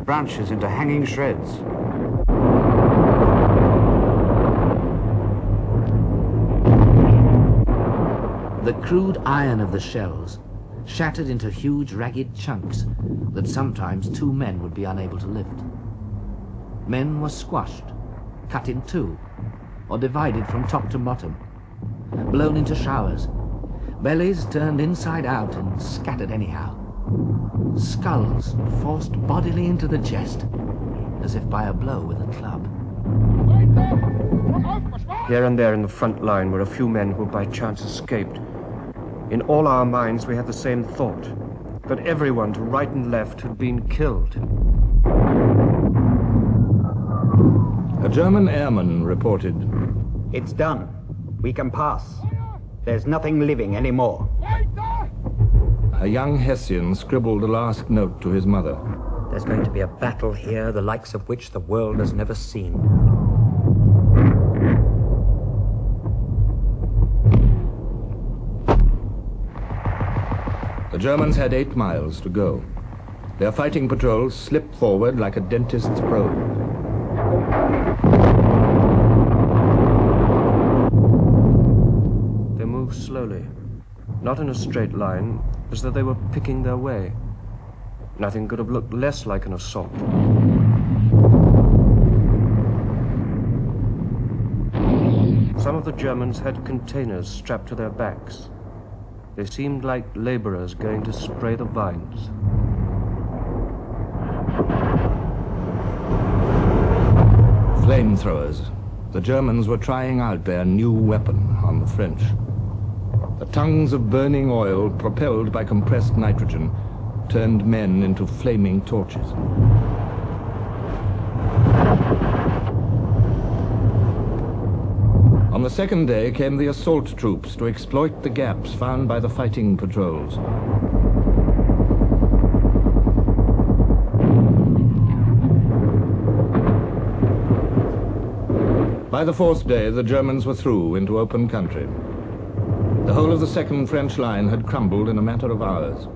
branches into hanging shreds. The crude iron of the shells shattered into huge ragged chunks that sometimes 2 men would be unable to lift. Men were squashed, cut in 2, or divided from top to bottom, blown into showers, bellies turned inside out and scattered anyhow, skulls forced bodily into the chest as if by a blow with a club. Here and there in the front line were a few men who by chance escaped. In all our minds we had the same thought, that everyone to right and left had been killed. A German airman reported, "It's done. We can pass. There's nothing living anymore." A young Hessian scribbled a last note to his mother. "There's going to be a battle here, the likes of which the world has never seen." The Germans had 8 miles to go. Their fighting patrols slipped forward like a dentist's probe. They moved slowly, not in a straight line, as though they were picking their way. Nothing could have looked less like an assault. Some of the Germans had containers strapped to their backs. They seemed like laborers going to spray the vines. Flamethrowers. The Germans were trying out their new weapon on the French. The tongues of burning oil, propelled by compressed nitrogen, turned men into flaming torches. On the second day came the assault troops to exploit the gaps found by the fighting patrols. By the 4th day, the Germans were through into open country. The whole of the second French line had crumbled in a matter of hours.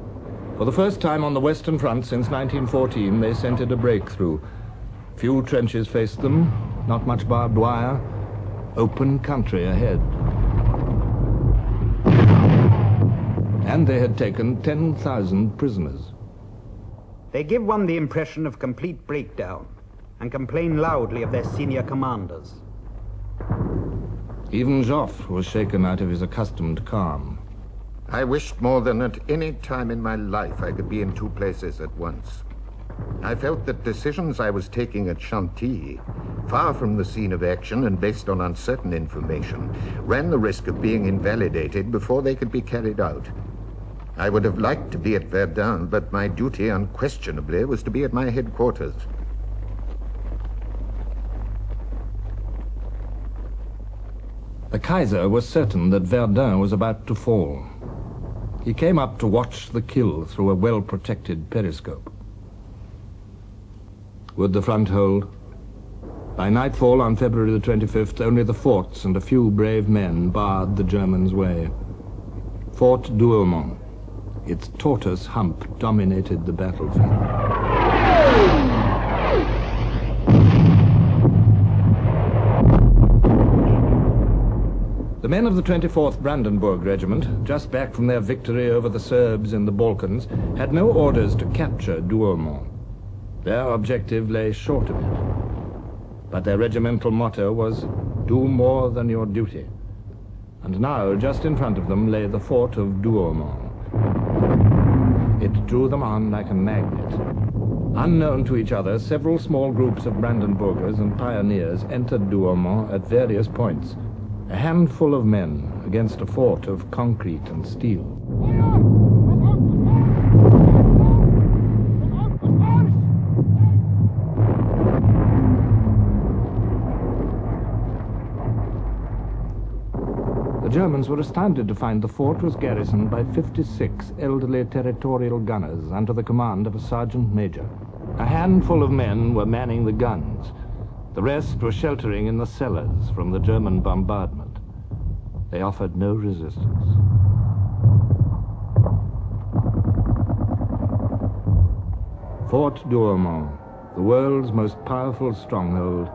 For the first time on the Western Front since 1914, they scented a breakthrough. Few trenches faced them, not much barbed wire, open country ahead. And they had taken 10,000 prisoners. They give one the impression of complete breakdown and complain loudly of their senior commanders. Even Joffre was shaken out of his accustomed calm. I wished more than at any time in my life I could be in 2 places at once. I felt that decisions I was taking at Chantilly, far from the scene of action and based on uncertain information, ran the risk of being invalidated before they could be carried out. I would have liked to be at Verdun, but my duty unquestionably was to be at my headquarters. The Kaiser was certain that Verdun was about to fall. He came up to watch the kill through a well-protected periscope. Would the front hold? By nightfall on February the 25th, only the forts and a few brave men barred the Germans' way. Fort Douaumont, its tortoise hump dominated the battlefield. The men of the 24th Brandenburg Regiment, just back from their victory over the Serbs in the Balkans, had no orders to capture Douaumont. Their objective lay short of it. But their regimental motto was, "Do more than your duty." And now, just in front of them, lay the fort of Douaumont. It drew them on like a magnet. Unknown to each other, several small groups of Brandenburgers and pioneers entered Douaumont at various points. A handful of men against a fort of concrete and steel. The Germans were astounded to find the fort was garrisoned by 56 elderly territorial gunners under the command of a sergeant major. A handful of men were manning the guns. The rest were sheltering in the cellars from the German bombardment. They offered no resistance. Fort Douaumont, the world's most powerful stronghold,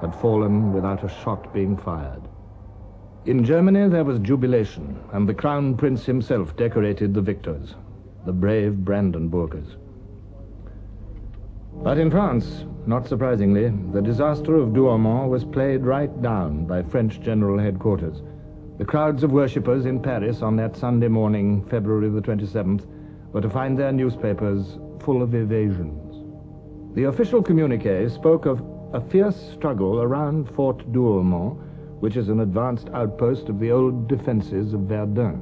had fallen without a shot being fired. In Germany there was jubilation, and the Crown Prince himself decorated the victors, the brave Brandenburgers. But in France, not surprisingly, the disaster of Douaumont was played right down by French General Headquarters. The crowds of worshippers in Paris on that Sunday morning, February the 27th, were to find their newspapers full of evasions. The official communiqué spoke of a fierce struggle around Fort Douaumont, which is an advanced outpost of the old defenses of Verdun.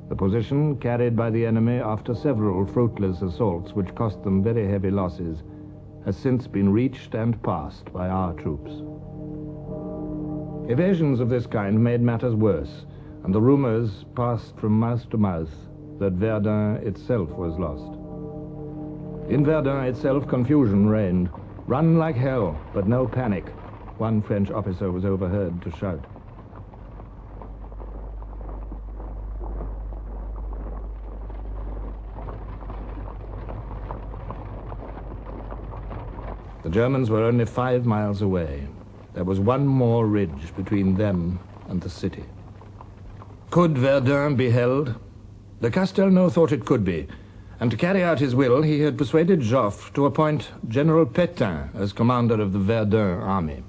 The position carried by the enemy after several fruitless assaults which cost them very heavy losses has since been reached and passed by our troops. Evasions of this kind made matters worse, and the rumors passed from mouth to mouth that Verdun itself was lost. In Verdun itself, confusion reigned. "Run like hell, but no panic," one French officer was overheard to shout. The Germans were only 5 miles away. There was one more ridge between them and the city. Could Verdun be held? De Castelnau thought it could be, and to carry out his will, he had persuaded Joffre to appoint General Pétain as commander of the Verdun army.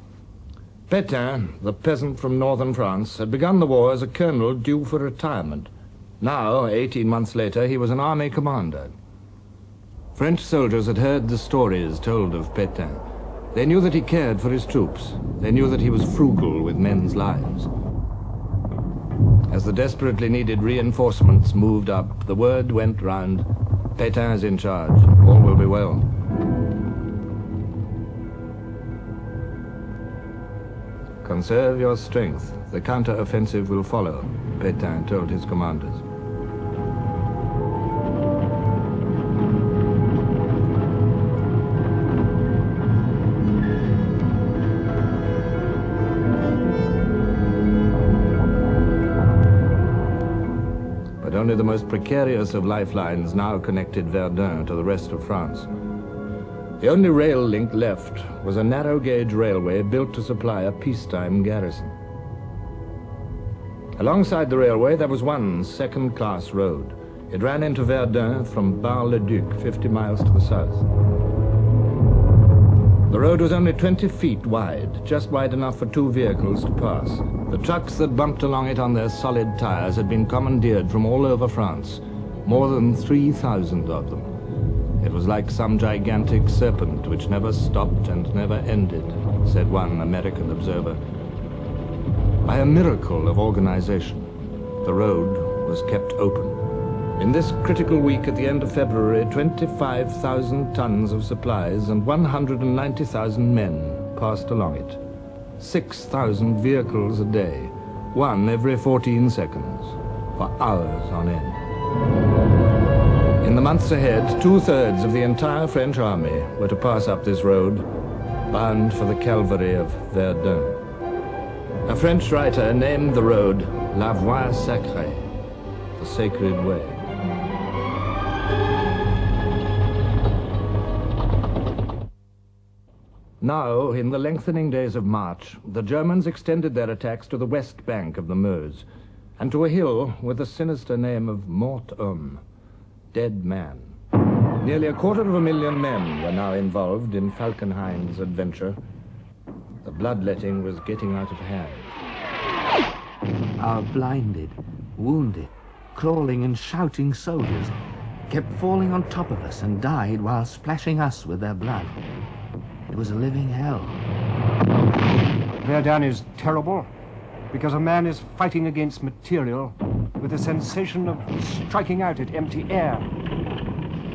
Pétain, the peasant from northern France, had begun the war as a colonel due for retirement. Now, 18 months later, he was an army commander. French soldiers had heard the stories told of Pétain. They knew that he cared for his troops. They knew that he was frugal with men's lives. As the desperately needed reinforcements moved up, the word went round, "Pétain is in charge. All will be well." "Conserve your strength. The counter-offensive will follow," Pétain told his commanders. But only the most precarious of lifelines now connected Verdun to the rest of France. The only rail link left was a narrow-gauge railway built to supply a peacetime garrison. Alongside the railway, there was one second-class road. It ran into Verdun from Bar-le-Duc, 50 miles to the south. The road was only 20 feet wide, just wide enough for 2 vehicles to pass. The trucks that bumped along it on their solid tires had been commandeered from all over France, more than 3,000 of them. It was like some gigantic serpent which never stopped and never ended, said one American observer. By a miracle of organization, the road was kept open. In this critical week at the end of February, 25,000 tons of supplies and 190,000 men passed along it. 6,000 vehicles a day, one every 14 seconds, for hours on end. In the months ahead, 2/3 of the entire French army were to pass up this road, bound for the Calvary of Verdun. A French writer named the road La Voie Sacrée, the sacred way. Now, in the lengthening days of March, the Germans extended their attacks to the west bank of the Meuse, and to a hill with the sinister name of Mort-Homme, dead man. Nearly 250,000 men were now involved in Falkenhayn's adventure. The bloodletting was getting out of hand. Our blinded, wounded, crawling and shouting soldiers kept falling on top of us and died while splashing us with their blood. It was a living hell. Verdun is terrible because a man is fighting against material with a sensation of striking out at empty air.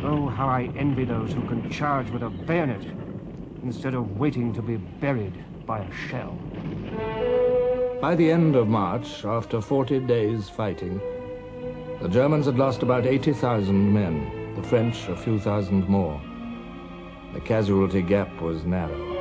Oh, how I envy those who can charge with a bayonet instead of waiting to be buried by a shell. By the end of March, after 40 days fighting, the Germans had lost about 80,000 men, the French a few thousand more. The casualty gap was narrow.